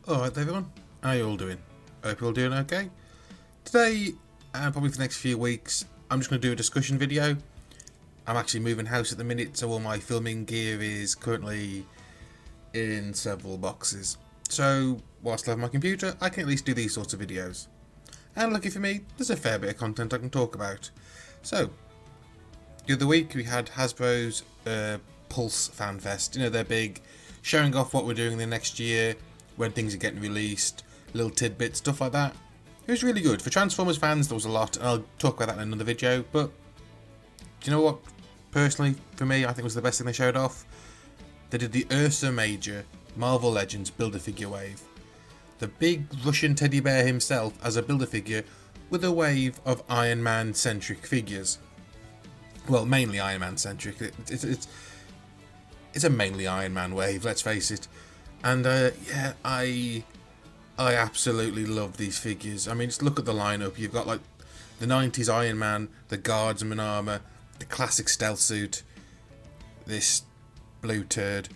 Alright everyone, how are you all doing? Hope you're all doing okay. Today, and probably for the next few weeks, I'm just going to do a discussion video. I'm actually moving house at the minute, so all my filming gear is currently in several boxes. So, whilst I have my computer, I can at least do these sorts of videos. And lucky for me, there's a fair bit of content I can talk about. So, the other week we had Hasbro's Pulse Fan Fest. You know, they're big, showing off what we're doing in the next year, when things are getting released, little tidbits, stuff like that. It was really good. For Transformers fans, there was a lot, and I'll talk about that in another video, but do you know what, personally, for me, I think was the best thing they showed off? They did the Ursa Major Marvel Legends Build-A-Figure wave. The big Russian teddy bear himself as a Build-A-Figure with a wave of Iron Man-centric figures. Well, mainly Iron Man-centric. It's a mainly Iron Man wave, let's face it. And yeah, I absolutely love these figures. I mean, just look at the lineup. You've got like the 90s Iron Man, the Guardsman armour, the classic stealth suit, this blue turd,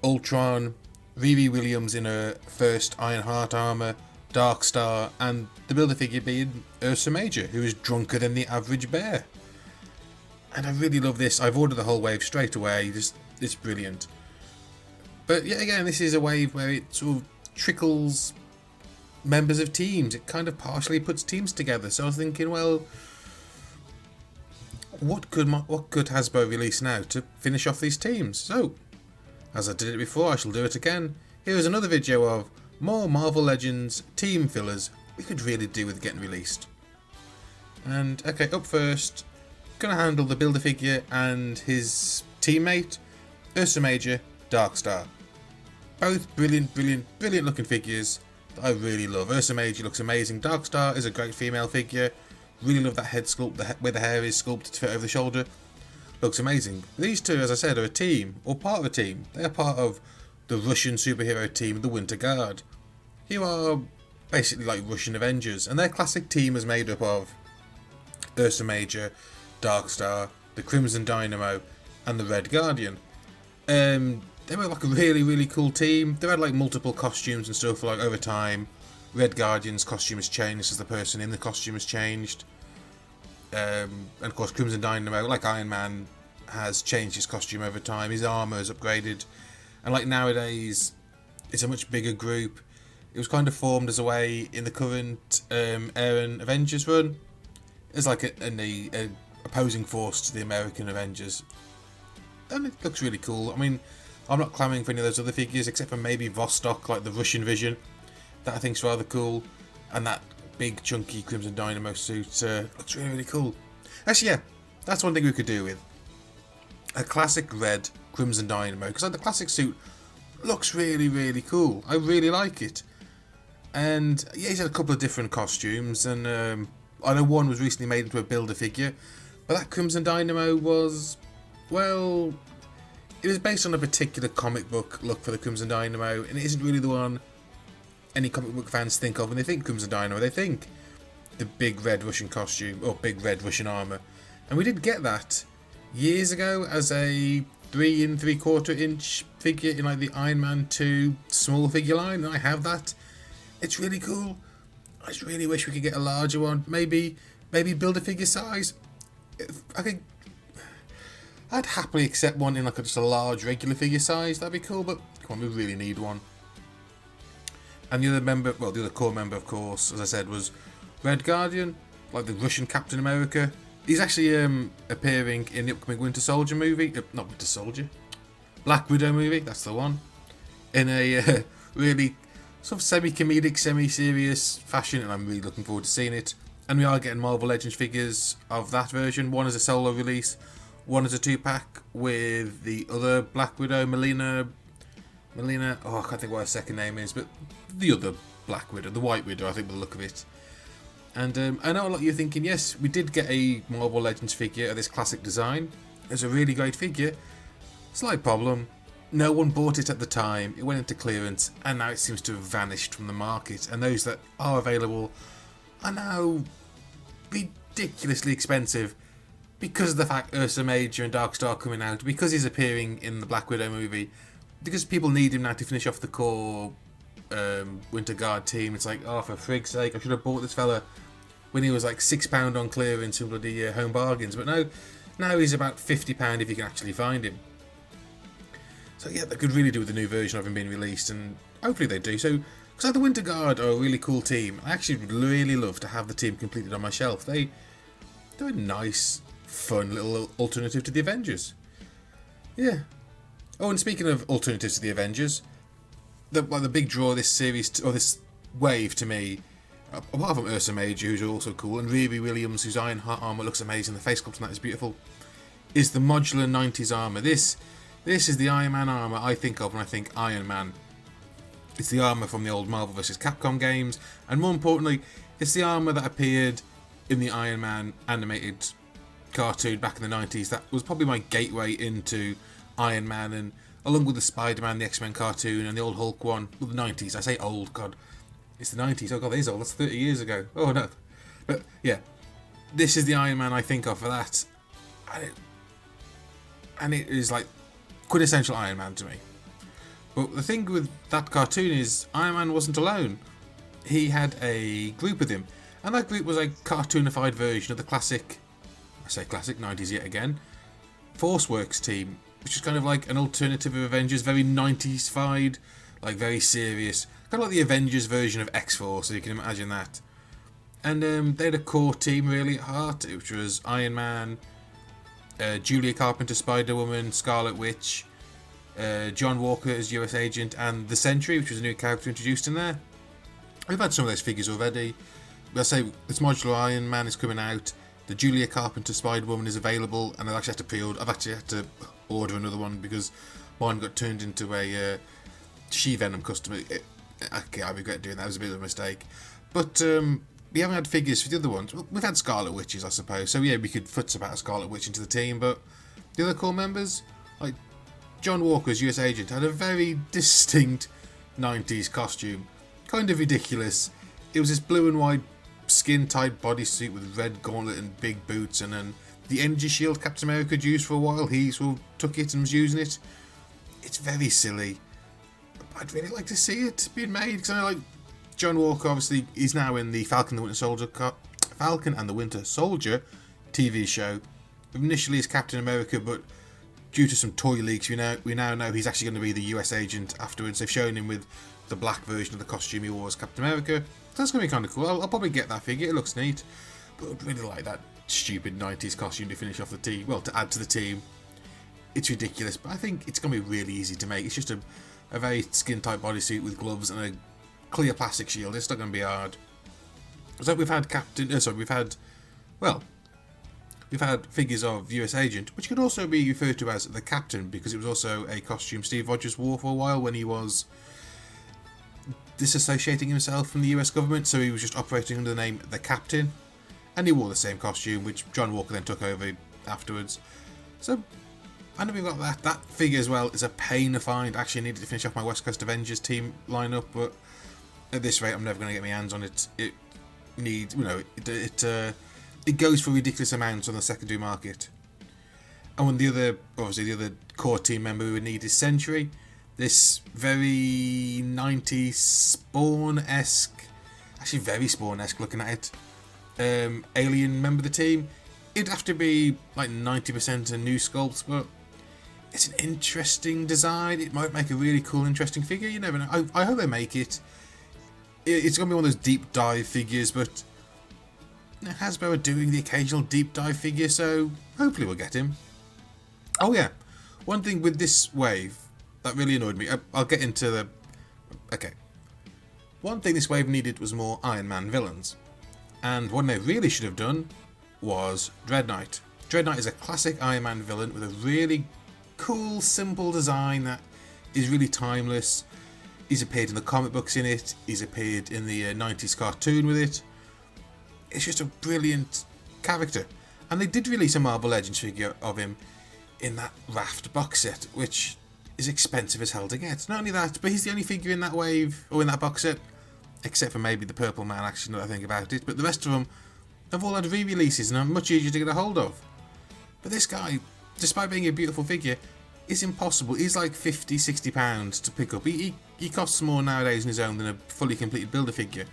Ultron, Riri Williams in her first Ironheart armour, Darkstar, and the Build-A-Figure being Ursa Major, who is drunker than the average bear. And I really love this. I've ordered the whole wave straight away. It's brilliant. But yet again, this is a wave where it sort of trickles members of teams. It kind of partially puts teams together. So I was thinking, well, what could Hasbro release now to finish off these teams? So, as I did it before, I shall do it again. Here is another video of more Marvel Legends team fillers we could really do with getting released. And okay, up first, gonna handle the Build-A-Figure and his teammate, Ursa Major, Darkstar. Both brilliant looking figures that I really love. Ursa Major looks amazing. Darkstar is a great female figure. Really love that head sculpt, where the hair is sculpted to fit over the shoulder. Looks amazing. These two, as I said, are a team, or part of a team. They are part of the Russian superhero team, the Winter Guard, who are basically like Russian Avengers, and their classic team is made up of Ursa Major, Darkstar, the Crimson Dynamo, and the Red Guardian. They were like a really cool team. They had like multiple costumes and stuff like over time. Red Guardian's costume has changed as the person in the costume has changed. And of course Crimson Dynamo, like Iron Man, has changed his costume over time. His armour is upgraded. And like nowadays, it's a much bigger group. It was kind of formed as a way in the current Aaron Avengers run. It's like a opposing force to the American Avengers. And it looks really cool. I mean, I'm not clamouring for any of those other figures, except for maybe Vostok, like the Russian Vision. That I think's rather cool. And that big, chunky Crimson Dynamo suit looks really cool. Actually, yeah, that's one thing we could do with a classic red Crimson Dynamo. Because like, the classic suit looks really cool. I really like it. And yeah, he's had a couple of different costumes. And I know one was recently made into a Build-A-Figure. But that Crimson Dynamo was, well, it was based on a particular comic book look for the Crimson Dynamo, and it isn't really the one any comic book fans think of when they think Crimson Dynamo. They think the big red Russian costume, or big red Russian armour. And we did get that years ago as a 3 3/4 inch figure in like the Iron Man 2 small figure line, and I have that. It's really cool. I just really wish we could get a larger one. Maybe Build-A-Figure size. I'd happily accept one in like just a large regular figure size. That'd be cool, but come on, we really need one. And the other member, well, the other core member, of course, as I said, was Red Guardian, like the Russian Captain America. He's actually appearing in the upcoming Winter Soldier movie. Not Winter Soldier, Black Widow movie. That's the one. In a really sort of semi-comedic, semi-serious fashion, and I'm really looking forward to seeing it. And we are getting Marvel Legends figures of that version. One is a solo release. One is a 2-pack with the other Black Widow, Melina, oh, I can't think what her second name is, but the other Black Widow, the White Widow, I think, by the look of it. And I know a lot of you are thinking, yes, we did get a Marvel Legends figure of this classic design. It's a really great figure. Slight problem, no one bought it at the time, it went into clearance, and now it seems to have vanished from the market, and those that are available are now ridiculously expensive. Because of the fact Ursa Major and Darkstar coming out, because he's appearing in the Black Widow movie, because people need him now to finish off the core Winter Guard team. It's like, oh, for frig's sake, I should have bought this fella when he was like £6 on clearance in bloody home bargains. But no, now he's about £50 if you can actually find him. So yeah, they could really do with a new version of him being released, and hopefully they do. So, because the Winter Guard are a really cool team. I actually would really love to have the team completed on my shelf. They're a nice, fun little alternative to the Avengers. Yeah. Oh, and speaking of alternatives to the Avengers, the big draw of this series, or this wave to me, apart from Ursa Major, who's also cool, and Riri Williams, whose Ironheart armour looks amazing, the face sculpt on that is beautiful, is the modular 90s armour. This is the Iron Man armour I think of when I think Iron Man. It's the armour from the old Marvel vs. Capcom games, and more importantly, it's the armour that appeared in the Iron Man animated cartoon back in the 90s. That was probably my gateway into Iron Man, and along with the Spider-Man, the X-Men cartoon, and the old Hulk one. Well, the 90s, I say old, God. It's the 90s, oh God, that is old, that's 30 years ago. Oh no. But yeah, this is the Iron Man I think of for that. And it is like quintessential Iron Man to me. But the thing with that cartoon is Iron Man wasn't alone. He had a group with him, and that group was a cartoonified version of the classic, I say classic, 90s yet again, Forceworks team, which is kind of like an alternative of Avengers, very 90s-fied, like very serious, kind of like the Avengers version of X-Force, so you can imagine that. And they had a core team really at heart, which was Iron Man, Julia Carpenter, Spider-Woman, Scarlet Witch, John Walker as US Agent, and the Sentry, which was a new character introduced in there. We've had some of those figures already. I say this modular Iron Man is coming out. The Julia Carpenter Spider-Woman is available, and I've actually had to pre-order. I've actually had to order another one because mine got turned into a She-Venom customer. I regret doing that. It was a bit of a mistake. But we haven't had figures for the other ones. Well, we've had Scarlet Witches, I suppose. So yeah, we could futz about a Scarlet Witch into the team. But the other core members, like John Walker's US Agent, had a very distinct 90s costume. Kind of ridiculous. It was this blue and white skin-tight bodysuit with red gauntlet and big boots, and then the energy shield Captain America had used for a while. He sort of took it and was using it. It's very silly. I'd really like to see it being made, because I know, like, John Walker obviously is now in the Falcon and the Winter Soldier TV show. Initially as Captain America, but due to some toy leaks, we now know he's actually going to be the US Agent afterwards. They've shown him with the black version of the costume he wore as Captain America. So that's going to be kind of cool. I'll probably get that figure. It looks neat. But I'd really like that stupid 90s costume to finish off the team. Well, to add to the team. It's ridiculous, but I think it's going to be really easy to make. It's just a very skin-tight bodysuit with gloves and a clear plastic shield. It's not going to be hard. So we've had we've had figures of US Agent, which could also be referred to as the Captain, because it was also a costume Steve Rogers wore for a while when he was disassociating himself from the US government, so he was just operating under the name The Captain, and he wore the same costume, which John Walker then took over afterwards. So I know we've got that figure as well. Is a pain to find. Actually, I needed to finish off my West Coast Avengers team lineup, but at this rate I'm never going to get my hands on it. It needs, it goes for ridiculous amounts on the secondary market. And when the other core team member we would need is Sentry. This very 90s Spawn-esque, actually very Spawn-esque looking at it, alien member of the team. It'd have to be like 90% a new sculpt, but it's an interesting design. It might make a really cool, interesting figure. You never know. I hope they make it. It's going to be one of those deep dive figures, but Hasbro are doing the occasional deep dive figure, so hopefully we'll get him. Oh yeah, one thing with this wave that really annoyed me. I'll get into the... Okay. One thing this wave needed was more Iron Man villains. And what they really should have done was Dreadnought. Dreadnought is a classic Iron Man villain with a really cool, simple design that is really timeless. He's appeared in the comic books in it. He's appeared in the 90s cartoon with it. It's just a brilliant character. And they did release a Marvel Legends figure of him in that Raft box set, which is expensive as hell to get. Not only that, but he's the only figure in that wave, or in that box set, except for maybe the Purple Man, actually, now that I think about it. But the rest of them have all had re-releases and are much easier to get a hold of. But this guy, despite being a beautiful figure, is impossible. He's like £50-60 to pick up. He costs more nowadays on his own than a fully completed builder figure.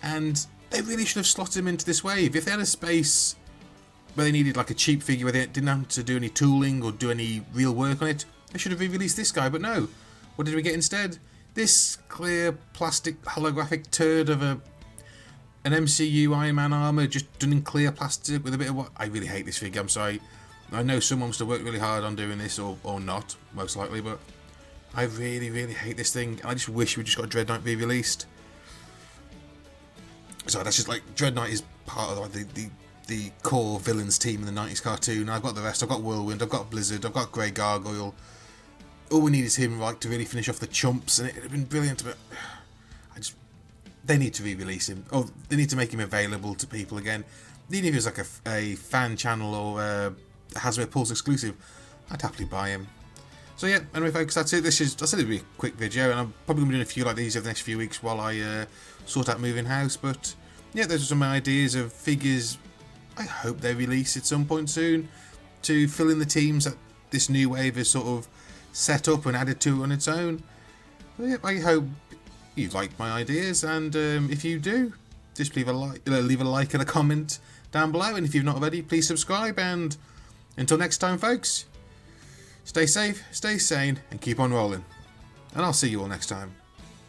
And they really should have slotted him into this wave. If they had a space where they needed like a cheap figure where they didn't have to do any tooling or do any real work on it, they should have re-released this guy, but no. What did we get instead? This clear plastic holographic turd of an MCU Iron Man armour just done in clear plastic with a bit of what... I really hate this figure, I'm sorry. I know someone must have worked really hard on doing this, or not, most likely, but I really, really hate this thing. I just wish we just got Dreadnought re-released. So that's just like, Dreadnought is part of like the core villains team in the 90s cartoon. I've got the rest. I've got Whirlwind, I've got Blizzard, I've got Grey Gargoyle. All we need is him, like, to really finish off the chumps, and it'd have been brilliant, but they need to re-release him. Oh, they need to make him available to people again. Even if it was like a fan channel or a Hasbro Pulse exclusive, I'd happily buy him. So yeah, anyway folks, that's it. I said it'd be a quick video, and I'm probably going to be doing a few like these over the next few weeks while I sort out moving house, but yeah, those are some ideas of figures I hope they release at some point soon to fill in the teams that this new wave is sort of set up and added to on its own. So yeah, I hope you like my ideas, and if you do, just leave a like and a comment down below, and if you've not already, please subscribe, and until next time folks, stay safe, stay sane, and keep on rolling, and I'll see you all next time.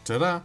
Ta-da!